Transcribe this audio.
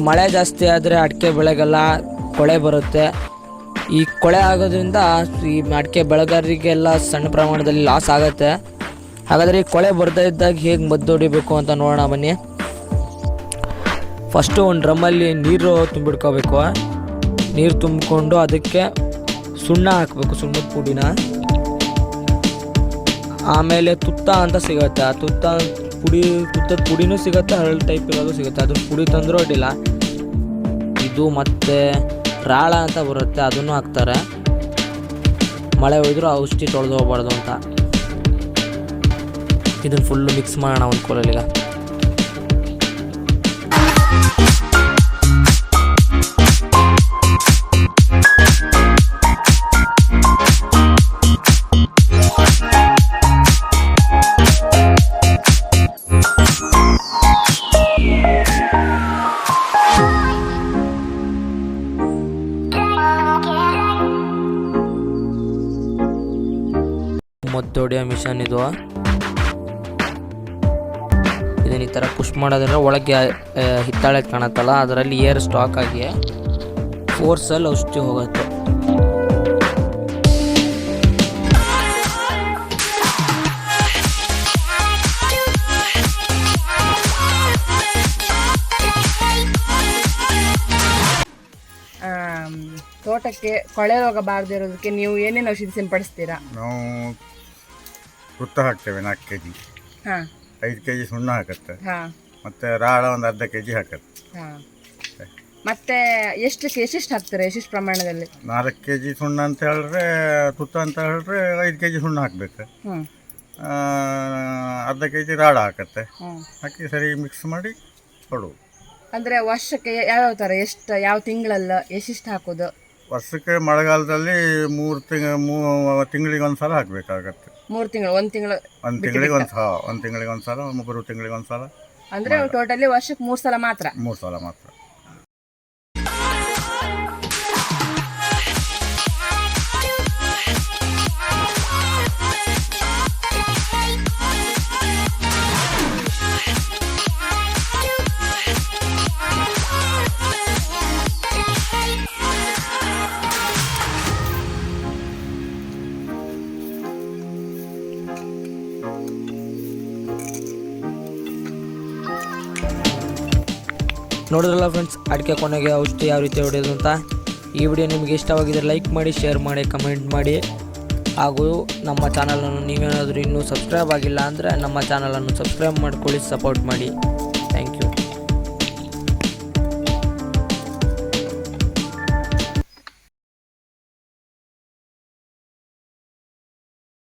ಮಳೆ ಜಾಸ್ತಿ ಆದರೆ ಅಡಿಕೆ ಬೆಳೆಗೆಲ್ಲ ಕೊಳೆ ಬರುತ್ತೆ. ಈ ಕೊಳೆ ಆಗೋದ್ರಿಂದ ಈ ಅಡಿಕೆ ಬೆಳೆಗಾರರಿಗೆಲ್ಲ ಸಣ್ಣ ಪ್ರಮಾಣದಲ್ಲಿ ಲಾಸ್ ಆಗುತ್ತೆ. ಹಾಗಾದರೆ ಈ ಕೊಳೆ ಬರ್ತಾ ಇದ್ದಾಗ ಹೇಗೆ ಮದ್ದು ಹೊಡಿಬೇಕು ಅಂತ ನೋಡೋಣ ಬನ್ನಿ. ಫಸ್ಟು ಒಂದು ಡ್ರಮ್ಮಲ್ಲಿ ನೀರು ತುಂಬಿಡ್ಕೋಬೇಕು. ನೀರು ತುಂಬಿಕೊಂಡು ಅದಕ್ಕೆ ಸುಣ್ಣ ಹಾಕಬೇಕು, ಸುಣ್ಣದ ಪುಡಿನ. ಆಮೇಲೆ ತುತ್ತ ಅಂತ ಸಿಗುತ್ತೆ, ಆ ತುತ್ತದ ಪುಡಿನೂ ಸಿಗುತ್ತೆ, ಹರಳು ಟೈಪ್ ಇರೋದು ಸಿಗುತ್ತೆ. ಅದನ್ನು ಪುಡಿ ತಂದರೂ ಅಡ್ಡಿಲ್ಲ. ಇದು ಮತ್ತು ರಾಳ ಅಂತ ಬರುತ್ತೆ, ಅದನ್ನು ಹಾಕ್ತಾರೆ. ಮಳೆ ಹೋಯ್ದರೂ ಔಷಧಿ ತೊಳೆದು ಹೋಗ್ಬಾರ್ದು ಅಂತ. ಇದನ್ನು ಫುಲ್ಲು ಮಿಕ್ಸ್ ಮಾಡೋಣ ಒಂದು ಕೋಲಲ್ಲಿ. ಈಗ ಮದ್ದು ಹೊಡೆಯೋ ಮಿಷನ್ ಇದು. ಇದನ್ನ ಈ ಥರ ಪುಷ್ ಮಾಡೋದ್ರೆ ಒಳಗೆ ಹಿತ್ತಾಳೆ ಕಾಣತ್ತಲ್ಲ, ಅದರಲ್ಲಿ ಏರ್ ಸ್ಟಾಕ್ ಆಗಿ ಫೋರ್ಸಲ್ಲಿ ಔಷಧಿ ಹೋಗುತ್ತೆ. ತೋಟಕ್ಕೆ ಕೊಳೆ ರೋಗ ಬಾರದಿರೋದಕ್ಕೆ ನೀವು ಏನೇನು ಔಷಧಿ ಸಿಂಪಡಿಸ್ತೀರಾ? ನಾವು ತುತ್ತ ಹಾಕ್ತೇವೆ 4 kg, 5 kg ಸುಣ್ಣ ಹಾಕತ್ತೆ, ಮತ್ತೆ ರಾಳ ಒಂದು ಅರ್ಧ kg ಹಾಕತ್ತೆ. ಮತ್ತೆ ಎಷ್ಟೆಷ್ಟು ಹಾಕ್ತಾರೆ? ಎಷ್ಟೆಷ್ಟು ಪ್ರಮಾಣದಲ್ಲಿ? 4 kg ಸುಣ್ಣ ಅಂತ ಹೇಳಿದ್ರೆ, ತುತ್ತ ಅಂತ ಹೇಳಿದ್ರೆ 5 kg ಸುಣ್ಣ ಹಾಕ್ಬೇಕು. ಅರ್ಧ kg ರಾಳ ಹಾಕತ್ತೆ, ಹಾಕಿ ಸರಿ ಮಿಕ್ಸ್ ಮಾಡಿ ಕೊಡುವು. ಅಂದರೆ ವರ್ಷಕ್ಕೆ ಯಾವ್ಯಾವ ಥರ, ಯಾವ ತಿಂಗಳಲ್ಲ ಎಷ್ಟೆಷ್ಟು ಹಾಕೋದು? ವರ್ಷಕ್ಕೆ ಮಳೆಗಾಲದಲ್ಲಿ 3 ತಿಂಗಳಿಗೆ ಒಂದ್ಸಲ ಹಾಕಬೇಕಾಗತ್ತೆ. 3 ತಿಂಗಳು, ಒಂದು ತಿಂಗಳಿಗೆ ಒಂದ್ಸಲ, 3 ತಿಂಗಳಿಗೆ ಒಂದ್ಸಲ. ಅಂದರೆ ಟೋಟಲಿ ವರ್ಷಕ್ಕೆ 3 ಸಲ ಮಾತ್ರ? 3 ಸಲ ಮಾತ್ರ. ನೋಡಿದ್ರಲ್ಲ ಫ್ರೆಂಡ್ಸ್, ಅಡಿಕೆ ಕೊನೆಗೆ ಔಷಧಿ ಯಾವ ರೀತಿ ಹೊಡೆಯೋದು ಅಂತ. ಈ ವಿಡಿಯೋ ನಿಮಗೆ ಇಷ್ಟವಾಗಿದ್ದರೆ ಲೈಕ್ ಮಾಡಿ, ಶೇರ್ ಮಾಡಿ, ಕಮೆಂಟ್ ಮಾಡಿ. ಹಾಗೂ ನಮ್ಮ ಚಾನಲನ್ನು ನೀವೇನಾದರೂ ಇನ್ನೂ ಸಬ್ಸ್ಕ್ರೈಬ್ ಆಗಿಲ್ಲ ಅಂದರೆ ನಮ್ಮ ಚಾನಲನ್ನು ಸಬ್ಸ್ಕ್ರೈಬ್ ಮಾಡ್ಕೊಳ್ಳಿ, ಸಪೋರ್ಟ್ ಮಾಡಿ.